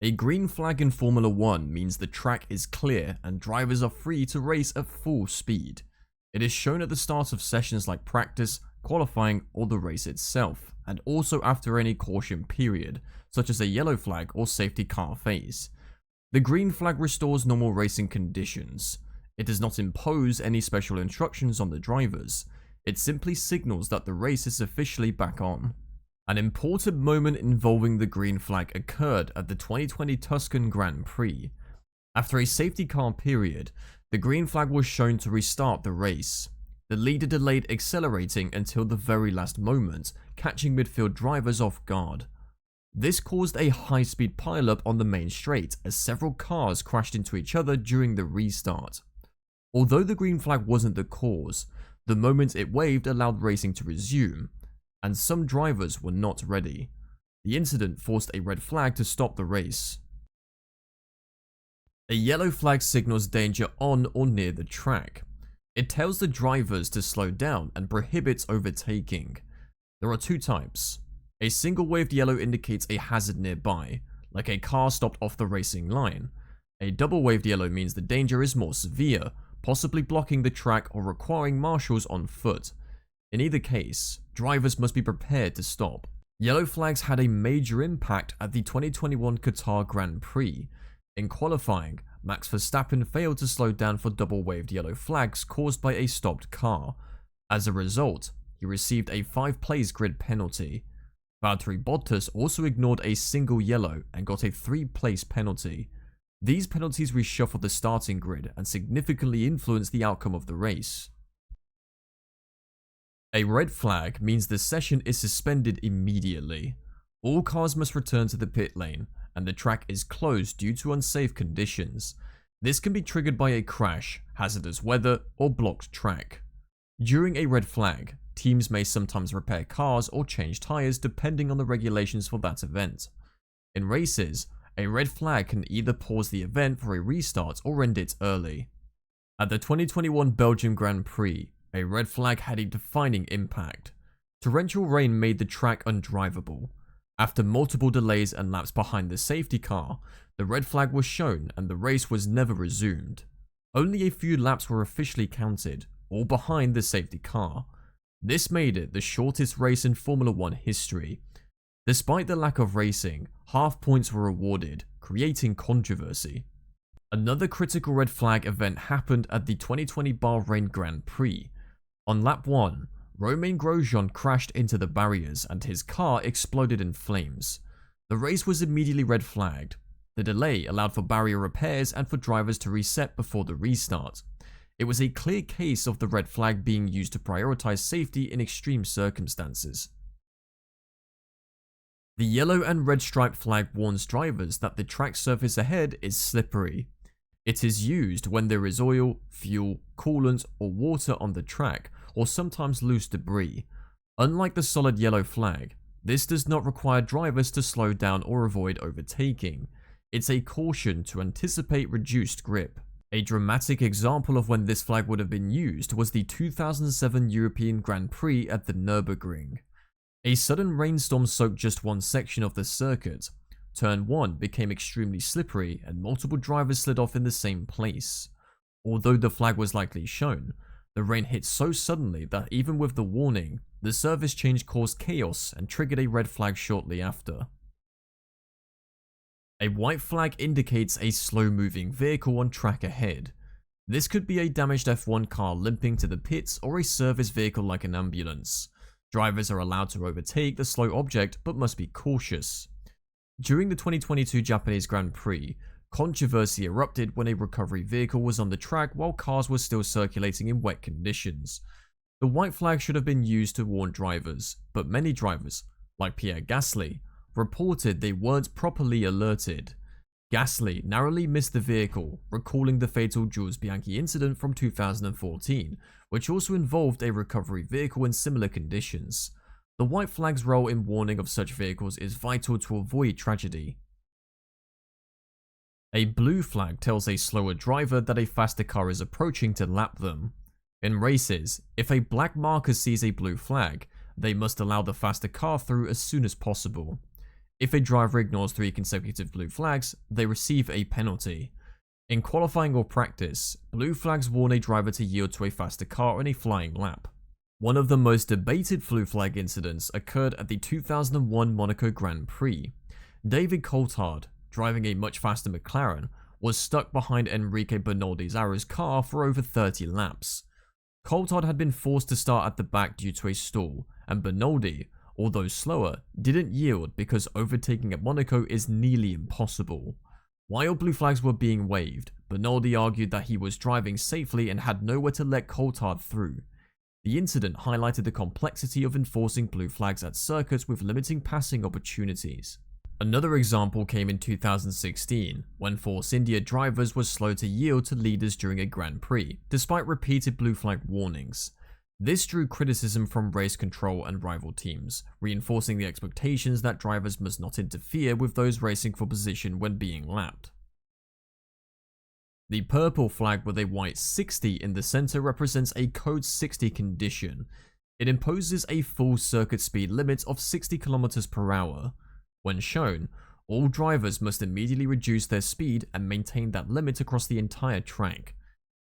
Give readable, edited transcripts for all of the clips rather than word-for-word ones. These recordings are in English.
A green flag in Formula 1 means the track is clear and drivers are free to race at full speed. It is shown at the start of sessions like practice, qualifying, or the race itself, and also after any caution period, such as a yellow flag or safety car phase. The green flag restores normal racing conditions. It does not impose any special instructions on the drivers. It simply signals that the race is officially back on. An important moment involving the green flag occurred at the 2020 Tuscan Grand Prix. After a safety car period, the green flag was shown to restart the race. The leader delayed accelerating until the very last moment, catching midfield drivers off guard. This caused a high-speed pileup on the main straight as several cars crashed into each other during the restart. Although the green flag wasn't the cause, the moment it waved allowed racing to resume, and some drivers were not ready. The incident forced a red flag to stop the race. A yellow flag signals danger on or near the track. It tells the drivers to slow down and prohibits overtaking. There are two types. A single waved yellow indicates a hazard nearby, like a car stopped off the racing line. A double waved yellow means the danger is more severe, possibly blocking the track or requiring marshals on foot. In either case, drivers must be prepared to stop. Yellow flags had a major impact at the 2021 Qatar Grand Prix. In qualifying, Max Verstappen failed to slow down for double-waved yellow flags caused by a stopped car. As a result, he received a 5-place grid penalty. Valtteri Bottas also ignored a single yellow and got a 3-place penalty. These penalties reshuffled the starting grid and significantly influenced the outcome of the race. A red flag means the session is suspended immediately. All cars must return to the pit lane, and the track is closed due to unsafe conditions. This can be triggered by a crash, hazardous weather, or blocked track. During a red flag, teams may sometimes repair cars or change tires depending on the regulations for that event. In races, a red flag can either pause the event for a restart or end it early. At the 2021 Belgium Grand Prix, a red flag had a defining impact. Torrential rain made the track undrivable. After multiple delays and laps behind the safety car, the red flag was shown and the race was never resumed. Only a few laps were officially counted, all behind the safety car. This made it the shortest race in Formula 1 history. Despite the lack of racing, half points were awarded, creating controversy. Another critical red flag event happened at the 2020 Bahrain Grand Prix. On lap 1, Romain Grosjean crashed into the barriers and his car exploded in flames. The race was immediately red flagged. The delay allowed for barrier repairs and for drivers to reset before the restart. It was a clear case of the red flag being used to prioritize safety in extreme circumstances. The yellow and red stripe flag warns drivers that the track surface ahead is slippery. It is used when there is oil, fuel, coolant, or water on the track, or sometimes loose debris. Unlike the solid yellow flag, this does not require drivers to slow down or avoid overtaking. It's a caution to anticipate reduced grip. A dramatic example of when this flag would have been used was the 2007 European Grand Prix at the Nürburgring. A sudden rainstorm soaked just one section of the circuit. Turn 1 became extremely slippery and multiple drivers slid off in the same place. Although the flag was likely shown, the rain hit so suddenly that even with the warning, the service change caused chaos and triggered a red flag shortly after. A white flag indicates a slow-moving vehicle on track ahead. This could be a damaged F1 car limping to the pits or a service vehicle like an ambulance. Drivers are allowed to overtake the slow object but must be cautious. During the 2022 Japanese Grand Prix, controversy erupted when a recovery vehicle was on the track while cars were still circulating in wet conditions. The white flag should have been used to warn drivers, but many drivers, like Pierre Gasly, reported they weren't properly alerted. Gasly narrowly missed the vehicle, recalling the fatal Jules Bianchi incident from 2014, which also involved a recovery vehicle in similar conditions. The white flag's role in warning of such vehicles is vital to avoid tragedy. A blue flag tells a slower driver that a faster car is approaching to lap them. In races, if a black marker sees a blue flag, they must allow the faster car through as soon as possible. If a driver ignores 3 consecutive blue flags, they receive a penalty. In qualifying or practice, blue flags warn a driver to yield to a faster car on a flying lap. One of the most debated blue flag incidents occurred at the 2001 Monaco Grand Prix. David Coulthard, driving a much faster McLaren, was stuck behind Enrique Bernal-Dizarra's car for over 30 laps. Coulthard had been forced to start at the back due to a stall, and Bernaldi, although slower, didn't yield because overtaking at Monaco is nearly impossible. While blue flags were being waved, Bernaldi argued that he was driving safely and had nowhere to let Coulthard through. The incident highlighted the complexity of enforcing blue flags at circuits with limiting passing opportunities. Another example came in 2016, when Force India drivers were slow to yield to leaders during a Grand Prix, despite repeated blue flag warnings. This drew criticism from race control and rival teams, reinforcing the expectations that drivers must not interfere with those racing for position when being lapped. The purple flag with a white 60 in the center represents a Code 60 condition. It imposes a full circuit speed limit of 60 km per hour. When shown, all drivers must immediately reduce their speed and maintain that limit across the entire track.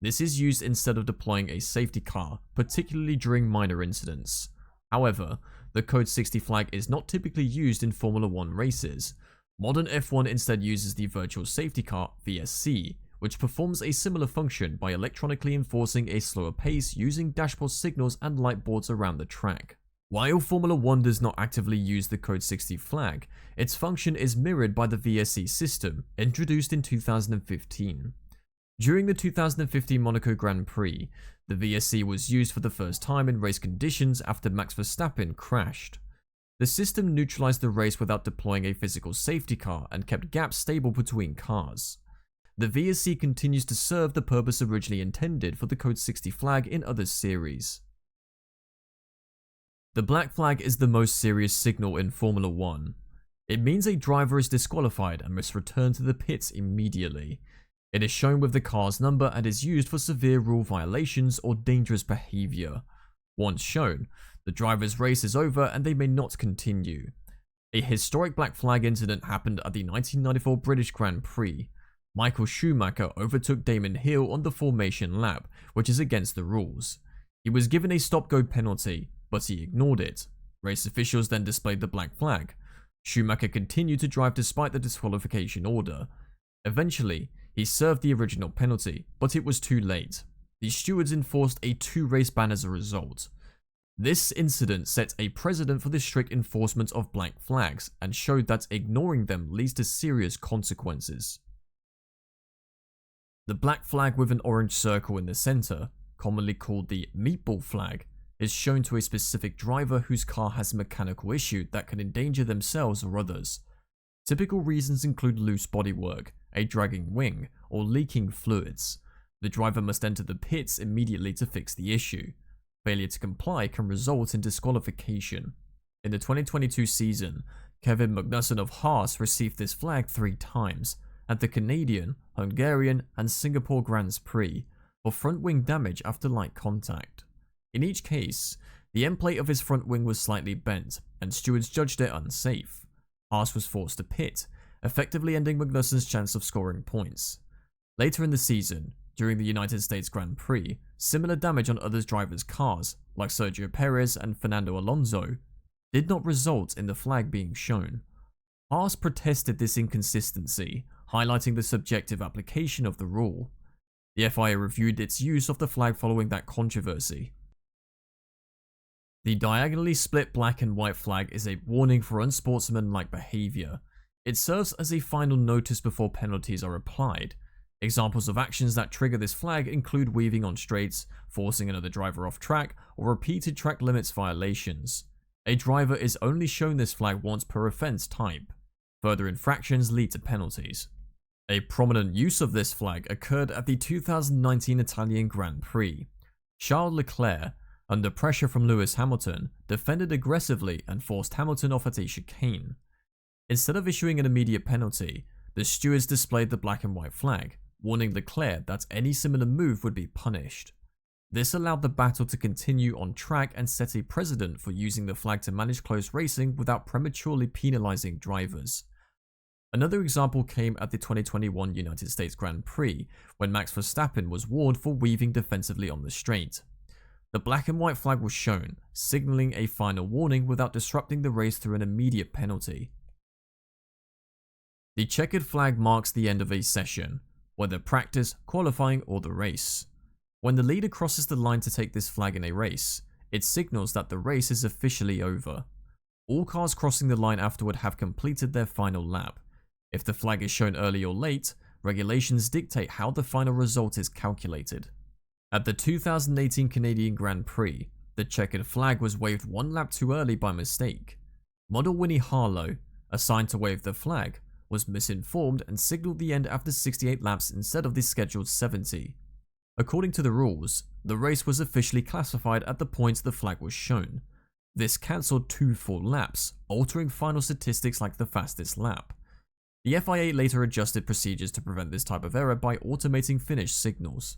This is used instead of deploying a safety car, particularly during minor incidents. However, the Code 60 flag is not typically used in Formula 1 races. Modern F1 instead uses the Virtual Safety Car (VSC), which performs a similar function by electronically enforcing a slower pace using dashboard signals and light boards around the track. While Formula 1 does not actively use the Code 60 flag, its function is mirrored by the VSC system, introduced in 2015. During the 2015 Monaco Grand Prix, the VSC was used for the first time in race conditions after Max Verstappen crashed. The system neutralized the race without deploying a physical safety car and kept gaps stable between cars. The VSC continues to serve the purpose originally intended for the Code 60 flag in other series. The black flag is the most serious signal in Formula 1. It means a driver is disqualified and must return to the pits immediately. It is shown with the car's number and is used for severe rule violations or dangerous behavior. Once shown, the driver's race is over and they may not continue. A historic black flag incident happened at the 1994 British Grand Prix. Michael Schumacher overtook Damon Hill on the formation lap, which is against the rules. He was given a stop-go penalty, but he ignored it. Race officials then displayed the black flag. Schumacher continued to drive despite the disqualification order. Eventually, he served the original penalty, but it was too late. The stewards enforced a 2-race ban as a result. This incident set a precedent for the strict enforcement of black flags and showed that ignoring them leads to serious consequences. The black flag with an orange circle in the center, commonly called the meatball flag, is shown to a specific driver whose car has a mechanical issue that can endanger themselves or others. Typical reasons include loose bodywork, a dragging wing, or leaking fluids. The driver must enter the pits immediately to fix the issue. Failure to comply can result in disqualification. In the 2022 season, Kevin Magnussen of Haas received this flag 3 times, at the Canadian, Hungarian, and Singapore Grands Prix, for front wing damage after light contact. In each case, the end plate of his front wing was slightly bent, and stewards judged it unsafe. Haas was forced to pit, effectively ending Magnussen's chance of scoring points. Later in the season, during the United States Grand Prix, similar damage on other drivers' cars, like Sergio Perez and Fernando Alonso, did not result in the flag being shown. Haas protested this inconsistency, highlighting the subjective application of the rule. The FIA reviewed its use of the flag following that controversy. The diagonally split black and white flag is a warning for unsportsmanlike behavior. It serves as a final notice before penalties are applied. Examples of actions that trigger this flag include weaving on straights, forcing another driver off track, or repeated track limits violations. A driver is only shown this flag once per offense type. Further infractions lead to penalties. A prominent use of this flag occurred at the 2019 Italian Grand Prix. Charles Leclerc, under pressure from Lewis Hamilton, defended aggressively and forced Hamilton off at a chicane. Instead of issuing an immediate penalty, the stewards displayed the black and white flag, warning Leclerc that any similar move would be punished. This allowed the battle to continue on track and set a precedent for using the flag to manage close racing without prematurely penalizing drivers. Another example came at the 2021 United States Grand Prix, when Max Verstappen was warned for weaving defensively on the straight. The black and white flag was shown, signaling a final warning without disrupting the race through an immediate penalty. The checkered flag marks the end of a session, whether practice, qualifying, or the race. When the leader crosses the line to take this flag in a race, it signals that the race is officially over. All cars crossing the line afterward have completed their final lap. If the flag is shown early or late, regulations dictate how the final result is calculated. At the 2018 Canadian Grand Prix, the checkered flag was waved one lap too early by mistake. Model Winnie Harlow, assigned to wave the flag, was misinformed and signaled the end after 68 laps instead of the scheduled 70. According to the rules, the race was officially classified at the point the flag was shown. This cancelled 2 full laps, altering final statistics like the fastest lap. The FIA later adjusted procedures to prevent this type of error by automating finish signals.